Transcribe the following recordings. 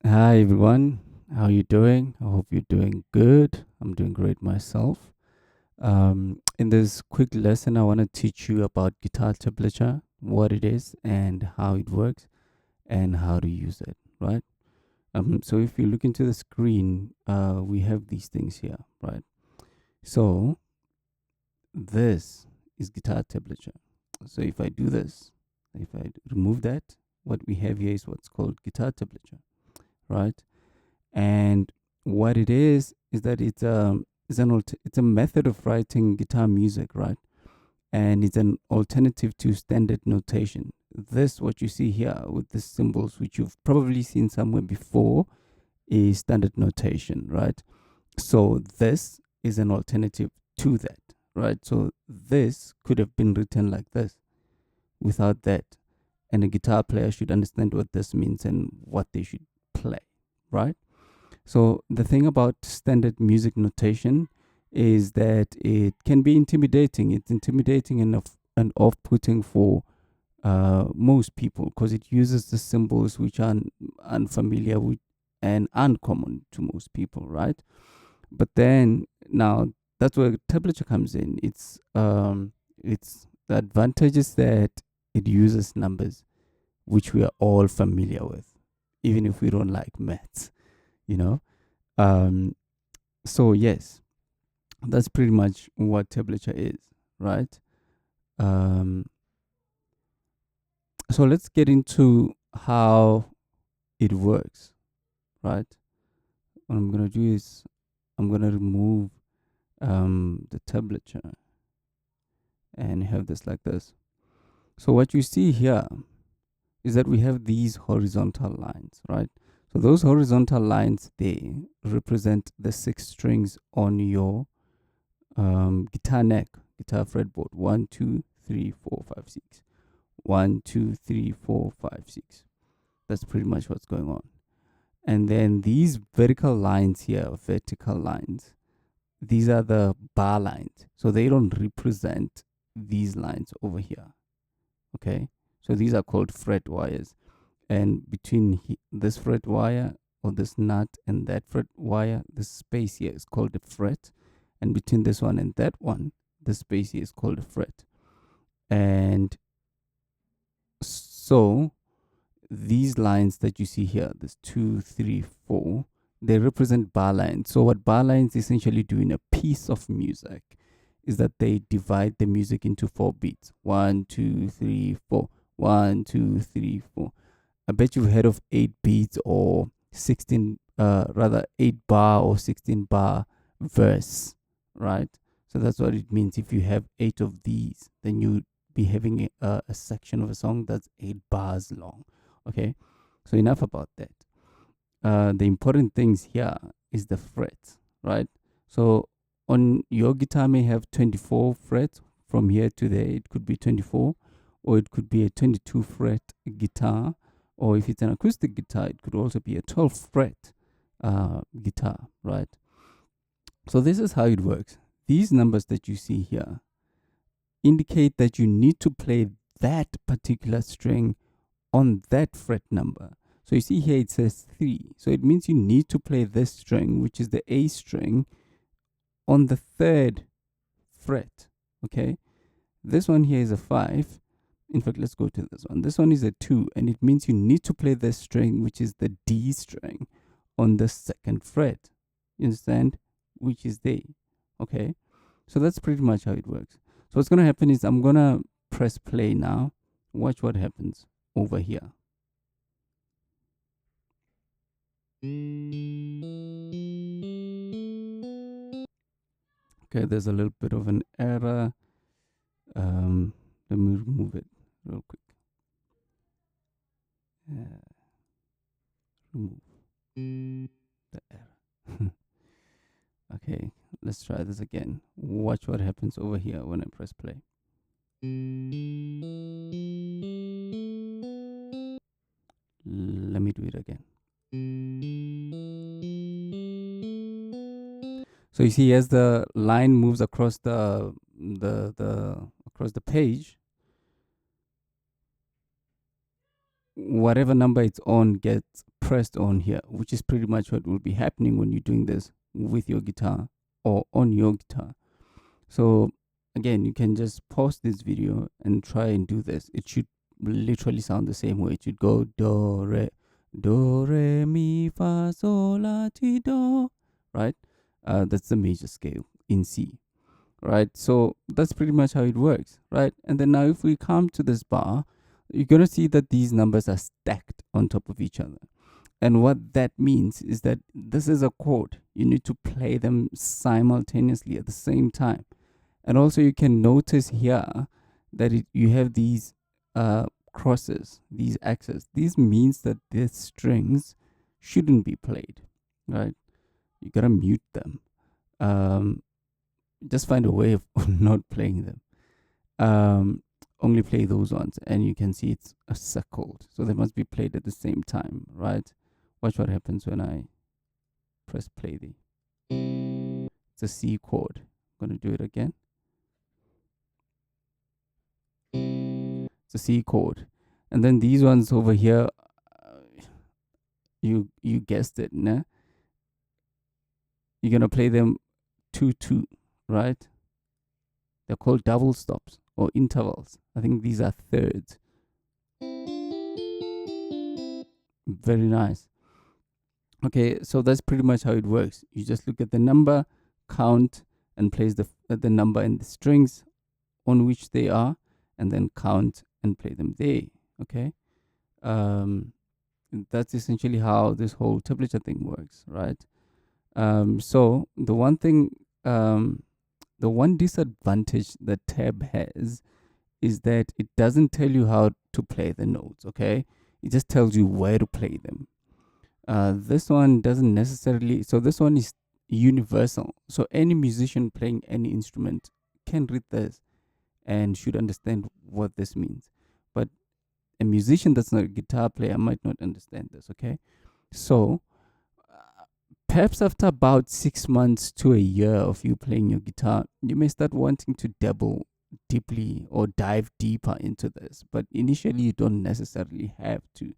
Hi everyone, how you doing? I hope you're doing good. I'm doing great myself. In this quick lesson, I want to teach you about guitar tablature, what it is, and how it works, and how to use it. Right. So if you look into the screen, we have these things here. Right. So this is guitar tablature. So if I do this, if I remove that, what we have here is what's called guitar tablature. Right. And what it is that it's a method of writing guitar music, right? And it's an alternative to standard notation. This what you see here with the symbols, which you've probably seen somewhere before, is standard notation, right? So this is an alternative to that, right? So this could have been written like this without that, and a guitar player should understand what this means and what they should play, right? So the thing about standard music notation is that it can be intimidating. It's intimidating and off-putting for most people because it uses the symbols which are unfamiliar with and uncommon to most people, right? But then now that's where tablature comes in. It's the advantage is that it uses numbers which we are all familiar with, even if we don't like maths, you know. Um, so yes, that's pretty much what tablature is, right? Um, so let's get into how it works, right? What I'm gonna do is I'm gonna remove the tablature and have this like this. So what you see here is that we have these horizontal lines, right? So those horizontal lines they represent the six strings on your guitar neck, guitar fretboard. One, two, three, four, five, six. One, two, three, four, five, six. That's pretty much what's going on. And then these vertical lines here, vertical lines, these are the bar lines. So they don't represent these lines over here. Okay. So these are called fret wires. And between this fret wire or this nut and that fret wire, this space here is called the fret. And between this one and that one, the space here is called a fret. And so these lines that you see here, this two, three, four, they represent bar lines. So what bar lines essentially do in a piece of music is that they divide the music into four beats. One, two, three, four. One, two, three, four. I bet you've heard of 8 beats or 16, rather 8 bar or 16 bar verse, right? So that's what it means. If you have eight of these, then you'd be having a section of a song that's 8 bars long. Okay, so enough about that. The important things here is the frets, right? So on your guitar may have 24 frets from here to there. It could be 24, or it could be a 22 fret guitar, or if it's an acoustic guitar, it could also be a 12 fret guitar, right? So this is how it works. These numbers that you see here indicate that you need to play that particular string on that fret number. So you see here it says 3. So it means you need to play this string, which is the A string, on the third fret. Okay. This one here is a 5. In fact, let's go to this one. This one is a 2, and it means you need to play this string, which is the D string, on the second fret. You understand? Which is D. Okay. So that's pretty much how it works. So what's going to happen is I'm going to press play now. Watch what happens over here. Okay, there's a little bit of an error. Let me remove it real quick. Remove the error. Okay, let's try this again. Watch what happens over here when I press play. Let me do it again. So you see, as the line moves across the across the page, whatever number it's on gets pressed on here, which is pretty much what will be happening when you're doing this with your guitar or on your guitar. So again, you can just pause this video and try and do this. It should literally sound the same way. It should go do, re, mi, fa, sol, la, ti, do, right? That's the major scale in C, right? So that's pretty much how it works, right? And then now if we come to this bar, you're going to see that these numbers are stacked on top of each other. And what that means is that this is a chord. You need to play them simultaneously at the same time. And also you can notice here that you have these crosses, these axes. This means that the strings shouldn't be played, right? You gotta mute them. Just find a way of not playing them. Only play those ones, and you can see it's a circled, so they must be played at the same time, right? Watch what happens when I press play. It's a C chord. I'm gonna do it again. It's a C chord, and then these ones over here, you guessed it, nah? You're gonna play them 2-2, right? They're called double stops or intervals. I think these are thirds. Very nice. Okay, so that's pretty much how it works. You just look at the number, count, and place the number in the strings on which they are, and then count and play them there. Okay, that's essentially how this whole tablature thing works, right? So the one thing, the one disadvantage that tab has is that it doesn't tell you how to play the notes. Okay, it just tells you where to play them. This one doesn't necessarily, so this one is universal. So any musician playing any instrument can read this and should understand what this means. But a musician that's not a guitar player might not understand this, okay? So perhaps after about 6 months to a year of you playing your guitar, you may start wanting to dabble deeply or dive deeper into this. But initially, you don't necessarily have to,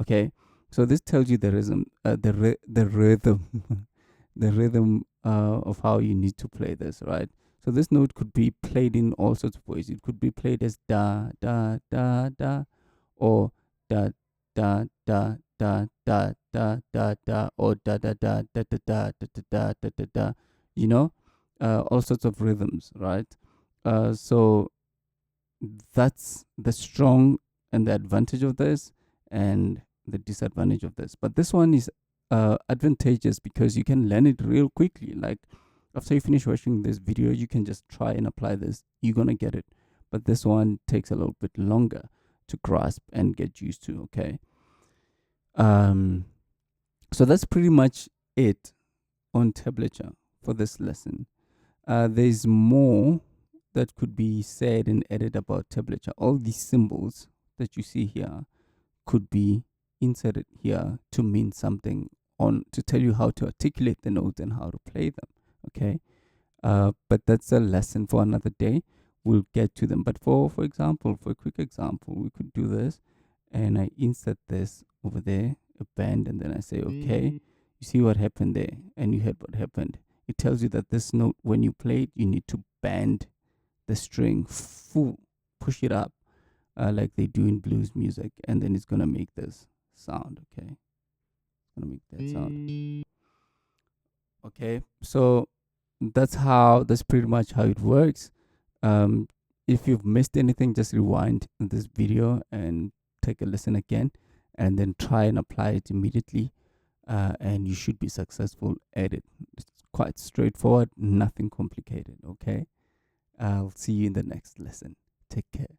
okay? So this tells you the rhythm, the rhythm, the rhythm of how you need to play this, right? So this note could be played in all sorts of ways. It could be played as da da da da, or da da da da da da da da, or da da da da da da da da da da da. You know, all sorts of rhythms, right? So that's the strong and the advantage of this, and the disadvantage of this. But this one is advantageous because you can learn it real quickly. Like after you finish watching this video, you can just try and apply this. You're gonna get it. But this one takes a little bit longer to grasp and get used to. Okay. So that's pretty much it on tablature for this lesson. There's more that could be said and added about tablature. All these symbols that you see here could be inserted here to mean something, on to tell you how to articulate the notes and how to play them. Okay, but that's a lesson for another day. We'll get to them. But for example, for a quick example, we could do this, and I insert this over there, a band, and then I say, okay, you see what happened there, and you heard what happened. It tells you that this note, when you play it, you need to bend the string full, push it up, like they do in blues music, and then it's gonna make this sound. Okay, it's gonna make that sound. Okay, so that's pretty much how it works. If you've missed anything, just rewind this video and take a listen again, and then try and apply it immediately, and you should be successful at it. It's quite straightforward, nothing complicated. Okay, I'll see you in the next lesson. Take care.